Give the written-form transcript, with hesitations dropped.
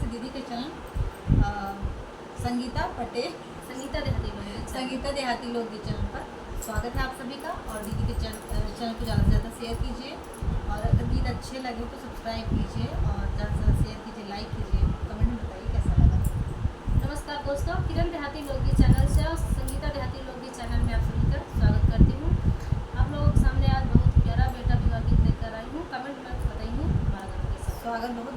से दीदी के चैनल संगीता देहाती लोकगीत चैनल पर स्वागत है आप सभी का। और दीदी के चैनल को ज़्यादा से ज़्यादा शेयर कीजिए और अगर गीत अच्छे लगे तो सब्सक्राइब कीजिए और ज़्यादा से ज़्यादा शेयर कीजिए, लाइक कीजिए, कमेंट में बताइए कैसा लगा। नमस्कार दोस्तों, किरण देहाती लोकगीत चैनल से और संगीता देहाती लोकगीत चैनल में आप सभी का स्वागत करती हूँ। आप लोगों के सामने आज बहुत प्यारा बेटा विवाह गीत लेकर आई हूँ। कमेंट में बताइए हमारा गाना कैसा। स्वागत बहुत